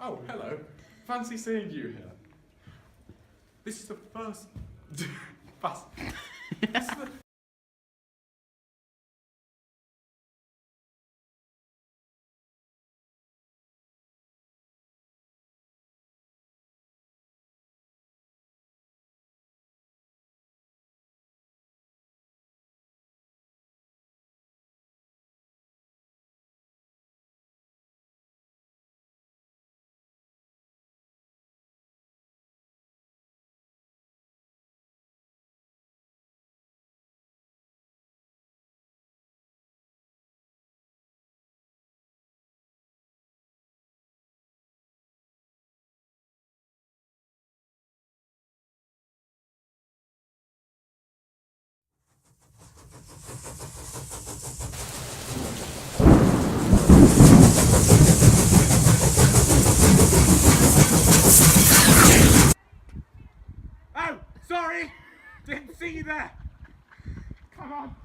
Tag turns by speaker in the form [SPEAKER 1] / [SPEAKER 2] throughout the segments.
[SPEAKER 1] Oh, hello. Fancy seeing you here. This is the first... This is the... Oh, sorry! Didn't see you there! Come on!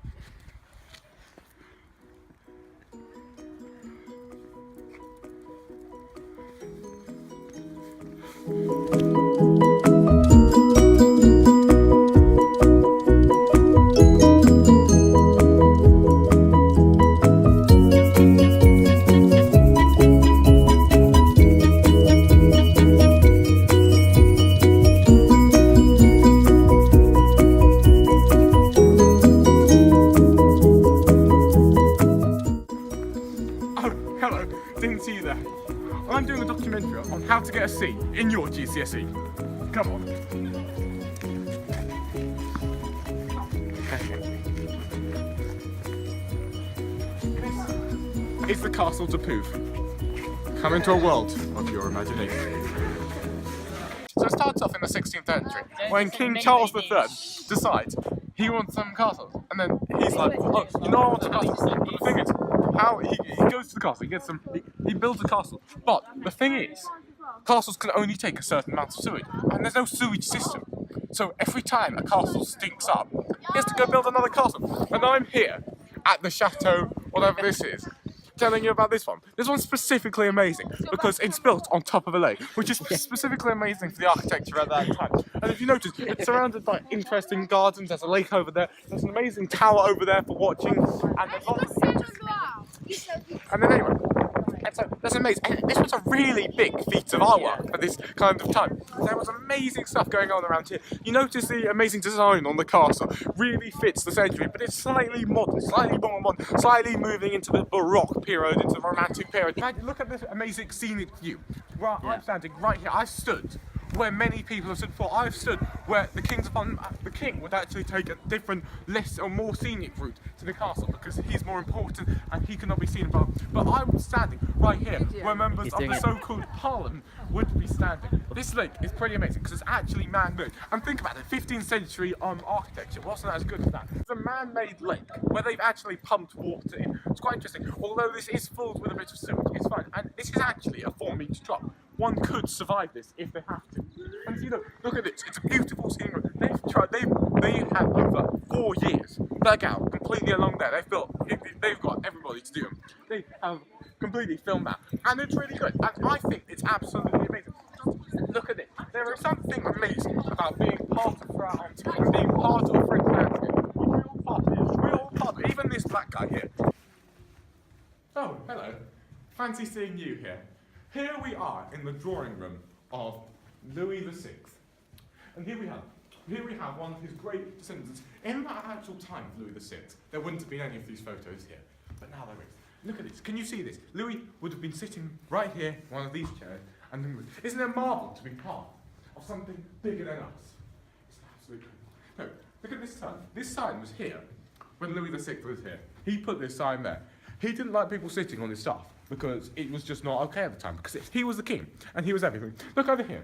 [SPEAKER 1] Oh, hello. Didn't see you there. I'm doing a documentary on how to get a C in your GCSE. Come on. This is the castle to Poof. Come into a world of your imagination. So it starts off in the 16th century when King Charles III decides he wants some castles, and then he's like, oh, you know I want a castle. But the thing is, how he goes to the castle, he gets some, he builds a castle. But the thing is, castles can only take a certain amount of sewage, and there's no sewage system. So every time a castle stinks up, he has to go build another castle. And I'm here at the chateau, whatever this is, telling you about this one. This one's specifically amazing because it's built on top of a lake, which is specifically amazing for the architecture at that time. And if you notice, it's surrounded by interesting gardens. There's a lake over there. There's an amazing tower over there for watching. And there's lots of and then anyway, and so that's amazing. And this was a really big feat of artwork for this kind of time. There was amazing stuff going on around here. You notice the amazing design on the castle really fits the century, but it's slightly modern, slightly more modern, slightly moving into the Baroque period, into the Romantic period. Now, look at this amazing scenic view. Well, I'm standing right here. I stood where many people have stood before. I've stood where the king would actually take a different, less or more scenic route to the castle because he's more important and he cannot be seen above. But I'm standing right here where members of the so-called Parliament would be standing. This lake is pretty amazing because it's actually man-made. And think about it, 15th century architecture wasn't as good as that. It's a man-made lake where they've actually pumped water in. It's quite interesting. Although this is filled with a bit of sewage, it's fine. And this is actually a 4-metre drop. One could survive this if they have to. And you know, look at this, it's a beautiful scenic road. They have over 4 years dug out completely along there. They've got everybody to do them. They have completely filmed that. And it's really good. And I think it's absolutely amazing. Look at it. There is something amazing about being part of France and being part of French landscape. We're all part of it. Even this black guy here. Oh, hello. Fancy seeing you here. Here we are in the drawing room of Louis VI. And here we have one of his great descendants. In that actual time of Louis VI, there wouldn't have been any of these photos here. But now there is. Look at this. Can you see this? Louis would have been sitting right here, one of these chairs, and isn't it a marvel to be part of something bigger than us? It's absolutely no. Look at this sign. This sign was here when Louis VI was here. He put this sign there. He didn't like people sitting on his stuff because it was just not okay at the time because he was the king and he was everything. Look over here.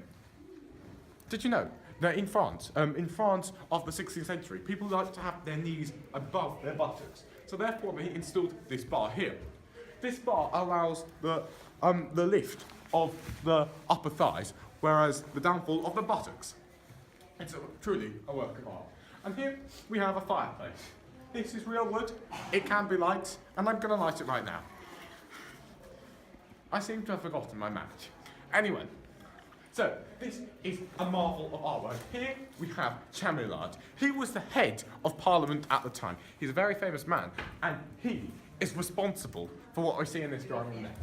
[SPEAKER 1] Did you know that in France of the 16th century, people like to have their knees above their buttocks. So therefore they installed this bar here. This bar allows the lift of the upper thighs, whereas the downfall of the buttocks. It's truly a work of art. And here we have a fireplace. This is real wood, it can be light, and I'm going to light it right now. I seem to have forgotten my match. Anyway, so this is a marvel of artwork. Here we have Chamillard. He was the head of Parliament at the time. He's a very famous man, and he is responsible for what we see in this drawing next.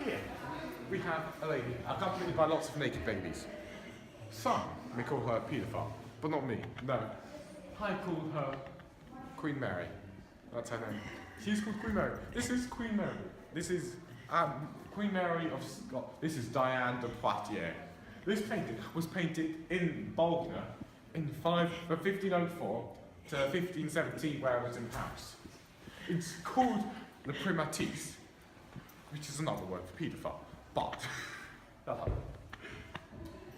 [SPEAKER 1] Here we have a lady accompanied by lots of naked babies. Some may call her a paedophile, but not me, no. I call her Queen Mary. That's her name. She's called Queen Mary. This is Queen Mary. This is Queen Mary of Scotland. This is Diane de Poitiers. This painting was painted in Bologna in 1504 to 1517, where it was in Paris. It's called the Primatis, which is another word for paedophile,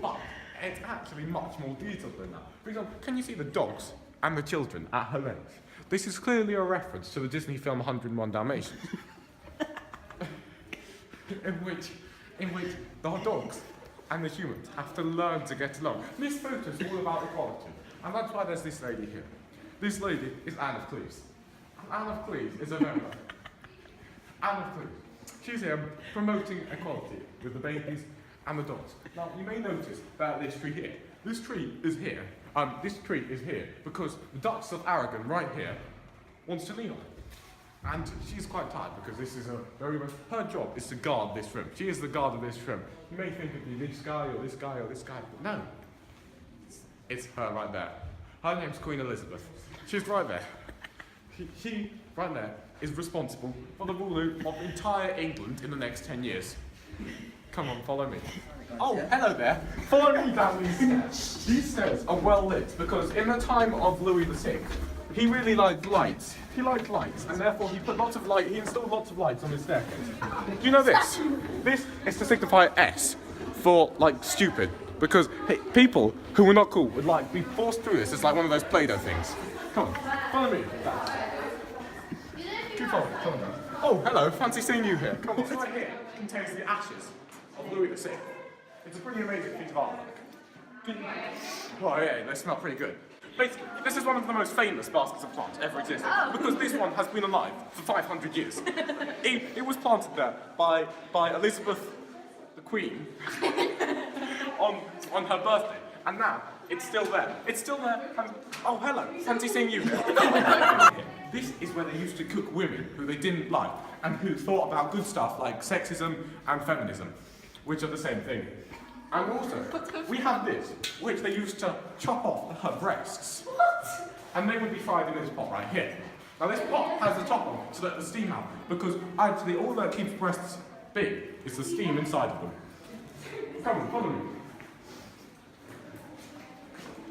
[SPEAKER 1] but it's actually much more detailed than that. For example, can you see the dogs and the children at her legs? This is clearly a reference to the Disney film 101 Dalmatians, in which the dogs and the humans have to learn to get along. This photo is all about equality, and that's why there's this lady here. This lady is Anne of Cleves. Anne of Cleves is a member. Anne of Cleves. She's here promoting equality with the babies and the dogs. Now, you may notice that this tree here is here. This tree is here because the Duchess of Aragon, right here, wants to lean on it. And she's quite tired because this is her job is to guard this room. She is the guard of this room. You may think it'd be this guy or this guy or this guy, but no. It's her right there. Her name's Queen Elizabeth. She's right there. She right there, is responsible for the rule of entire England in the next 10 years. Come on, follow me. Oh, hello there. Follow me down these stairs. These stairs are well lit because in the time of Louis VI, he really liked lights. He liked lights, and therefore he installed lots of lights on his staircase. Do you know this? This is to signify S for, like, stupid. Because people who were not cool would, like, be forced through this. It's like one of those Play-Doh things. Come on, follow me. Keep following, come on. Oh, hello, fancy seeing you here. Come on. This right here contains the ashes of Louis VI. It's a pretty amazing feat of artwork. Oh yeah, they smell pretty good. Basically, this is one of the most famous baskets of plants ever existed, because this one has been alive for 500 years. It was planted there by Elizabeth the Queen on her birthday, and now it's still there. It's still there, and oh hello, fancy seeing you here. This is where they used to cook women who they didn't like, and who thought about good stuff like sexism and feminism, which are the same thing. And also, we have this, which they used to chop off her breasts. What? And they would be fried in this pot right here. Now this pot has the top on to let the steam out, because actually all that keeps breasts big is the steam inside of them. Come on, follow me.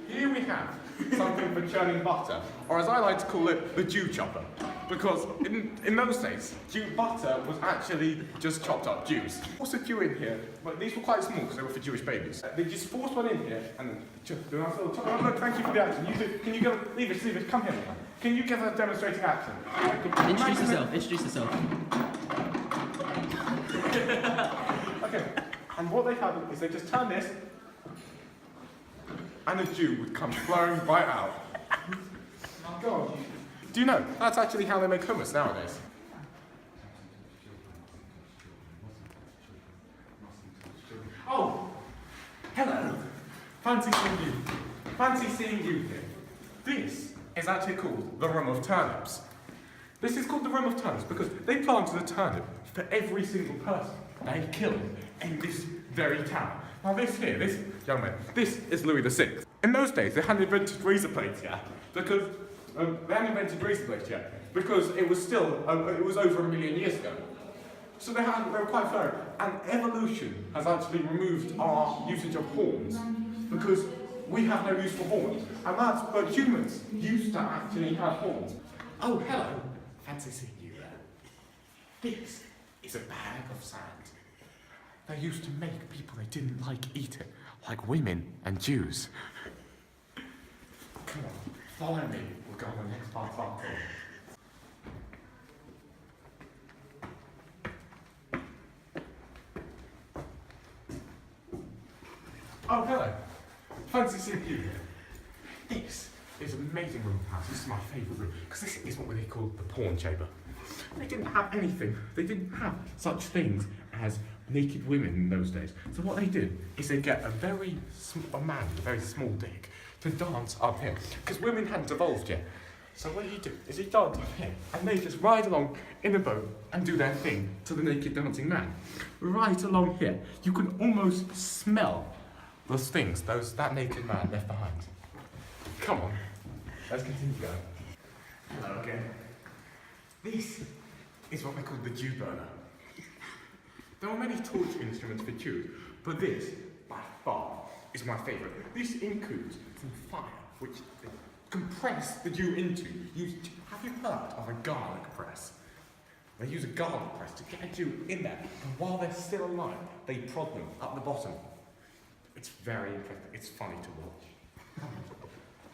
[SPEAKER 1] Here we have something for churning butter, or as I like to call it, the Jew chopper. Because in those days, butter was actually just chopped up Jews. Also Jew in here, but these were quite small because they were for Jewish babies. They just forced one in here and then just do a nice little chop. Oh, look, thank you for the action. Can you give leave it, come here. Can you give a demonstrating action?
[SPEAKER 2] Introduce yourself.
[SPEAKER 1] Okay, and what they have is they just turn this, and a Jew would come flowing right out. Oh God. Do you know, that's actually how they make hummus nowadays. Oh, hello. Fancy seeing you. Fancy seeing you here. This is actually called the Room of Turnips. This is called the Room of Turnips because they planted a turnip for every single person they killed in this very town. Now this young man, this is Louis VI. In those days, they hadn't invented razor blades yet, because it was still, it was over 1 million years ago. So they were quite thorough. And evolution has actually removed our usage of horns, because we have no use for horns. But humans used to actually have horns. Oh, hello. Fancy seeing you there. This is a bag of sand. They used to make people they didn't like eating, like women and Jews. Come on, follow me. We'll go on the next part of our tour. Oh, hello. Fancy seeing you here. This this amazing room of the house. This is my favourite room, because this is what they call the porn chamber. They didn't have anything. They didn't have such things as naked women in those days. So what they did is they get a very small dick, to dance up here, because women hadn't evolved yet. So what you do is you dance up here, and they just ride along in a boat and do their thing to the naked dancing man. Right along here, you can almost smell those things that naked man left behind. Come on, let's continue going. Hello again. This is what they call the dew burner. There are many torture instruments for dew, but this, by far, is my favourite. This includes some fire, which they compress the dew into. Have you heard of a garlic press? They use a garlic press to get a dew in there, and while they're still alive, they prod them up the bottom. It's very interesting. It's funny to watch.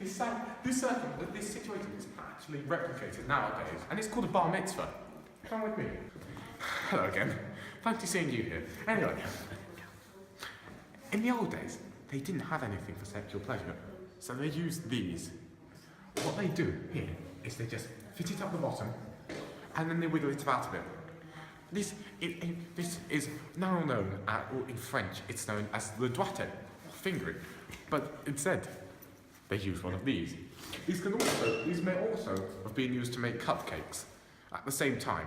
[SPEAKER 1] This situation is actually replicated nowadays, and it's called a bar mitzvah. Come with me. Hello again. Fancy seeing you here. Anyway, in the old days, they didn't have anything for sexual pleasure, so they used these. What they do here is they just fit it up the bottom, and then they wiggle it about a bit. This is now known in French. It's known as le doigté, or fingering, but instead they use one of these. These may also have been used to make cupcakes at the same time.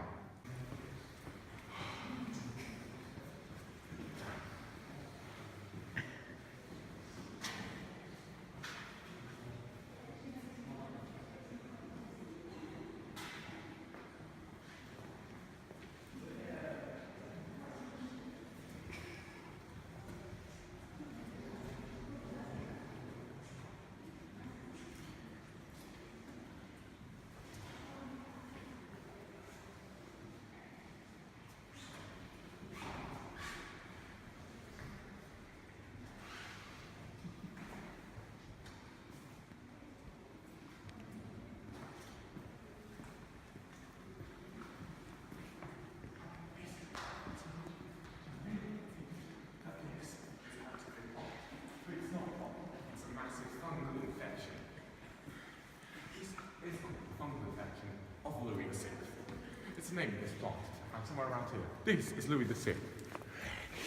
[SPEAKER 1] It's the name of this plot, and somewhere around here. This is Louis VI.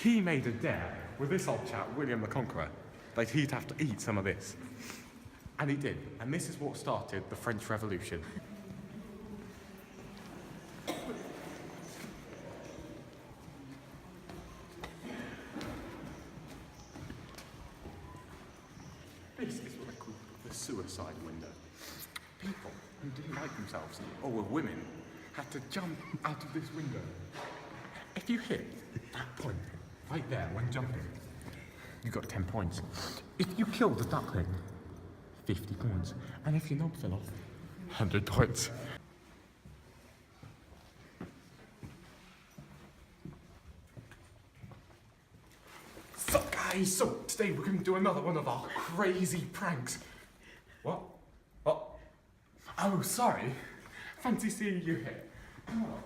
[SPEAKER 1] He made a dare with this old chap, William the Conqueror, that he'd have to eat some of this. And he did, and this is what started the French Revolution. This is what they call the suicide window. People who didn't like themselves, or were women, had to jump out of this window. If you hit that point, right there, when jumping, you got 10 points. If you killed a duckling, 50 points. And if your knob fell off, 100 points. So guys, today we're going to do another one of our crazy pranks. What? Oh, sorry. Fancy seeing you here. Come on.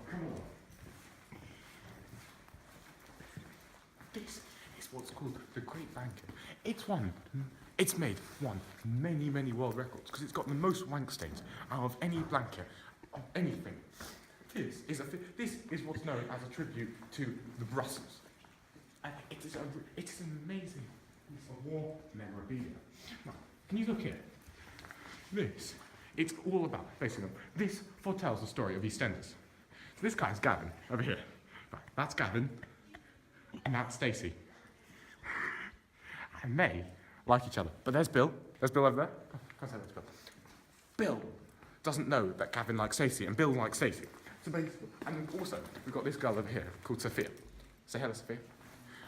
[SPEAKER 1] This is what's called the Great Banquet. It's made many world records because it's got the most wank stains out of any blanket of anything. This is what's known as a tribute to the Brussels. And it is an amazing piece of war memorabilia. Now, can you look here? It's all about, basically, this foretells the story of EastEnders. So this guy's Gavin, over here. Right, that's Gavin, and that's Stacey. And they like each other. But there's Bill. There's Bill over there. Come say that's Bill. Bill doesn't know that Gavin likes Stacey, and Bill likes Stacey. So basically, and also, we've got this girl over here called Sophia. Say hello, Sophia.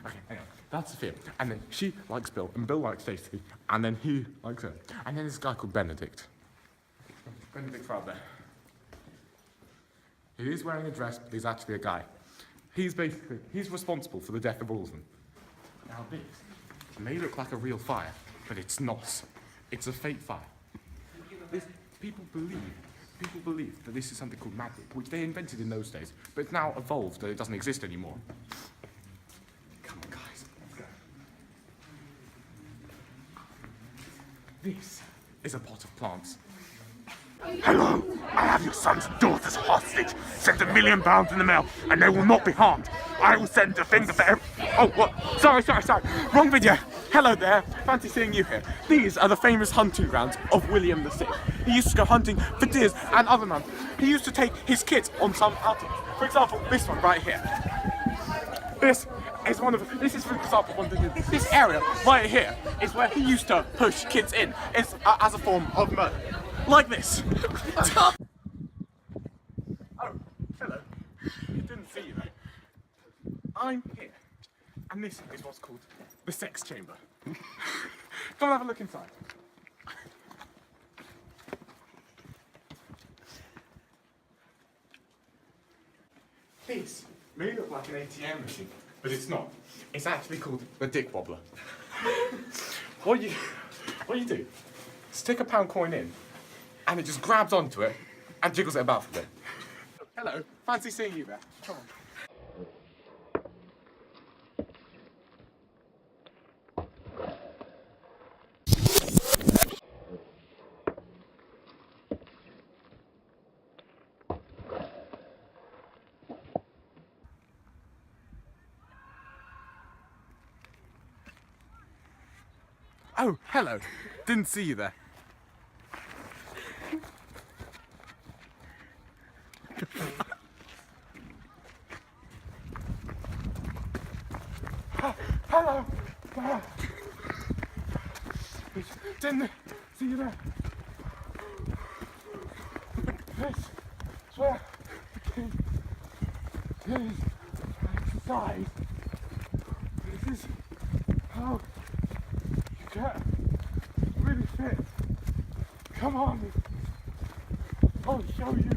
[SPEAKER 1] Okay, anyway, that's Sophia. And then she likes Bill, and Bill likes Stacey, and then he likes her. And then this guy called Benedict. Benedict's right there. He is wearing a dress, but he's actually a guy. He's responsible for the death of all of them. Now this may look like a real fire, but it's not. It's a fake fire. People believe that this is something called magic, which they invented in those days, but it's now evolved that it doesn't exist anymore. Come on, guys, let's go. This is a pot of plants. Hello, I have your son's daughter's hostage. Send £1 million in the mail, and they will not be harmed. I will send a finger for every... Oh, what? Sorry. Wrong video. Hello there. Fancy seeing you here. These are the famous hunting grounds of William VI. He used to go hunting for deers and other mammals. He used to take his kids on some outings. For example, this one right here. This is, for example, one of the... This area right here is where he used to push kids in as a form of murder. Like this. Oh, hello. Didn't see you there. I'm here. And this is what's called the sex chamber. Come and have a look inside. This may look like an ATM machine, but it's not. It's actually called the dick wobbler. What you do, stick a pound coin in, and it just grabs onto it and jiggles it about for a bit. Hello, fancy seeing you there. Come on. Oh, hello. Didn't see you there. Hello. Didn't see you there. This is where the king is exercise. This is how you get really fit. Come on. I'll show you.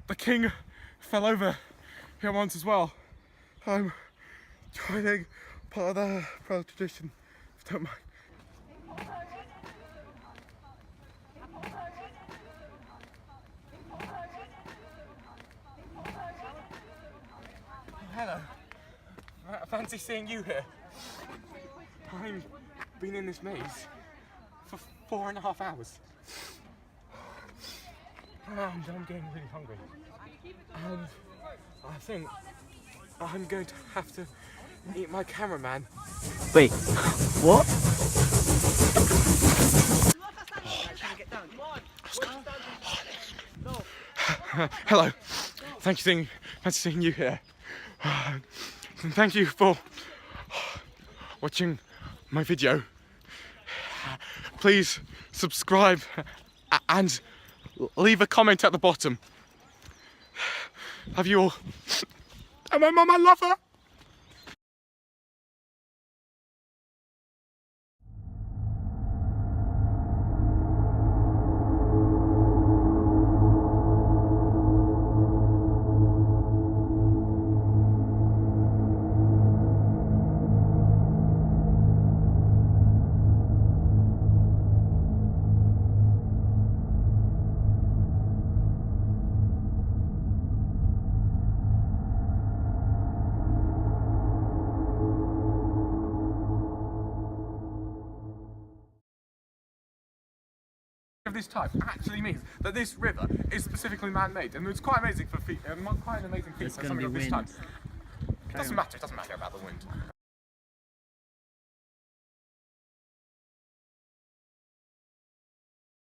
[SPEAKER 1] The king fell over here once as well. I'm joining part of the tradition, if you don't mind. Hello. Fancy seeing you here. I've been in this maze for 4.5 hours. And I'm getting really hungry. And I think I'm going to have to eat my cameraman.
[SPEAKER 2] Wait, what?
[SPEAKER 1] Hello. Fancy seeing you here. And thank you for watching my video. Please subscribe and leave a comment at the bottom. Love you all. And my mum, I love her. Of this type actually means that this river is specifically man-made, and it's quite amazing for quite an amazing feat for something of this type. It doesn't matter about the wind.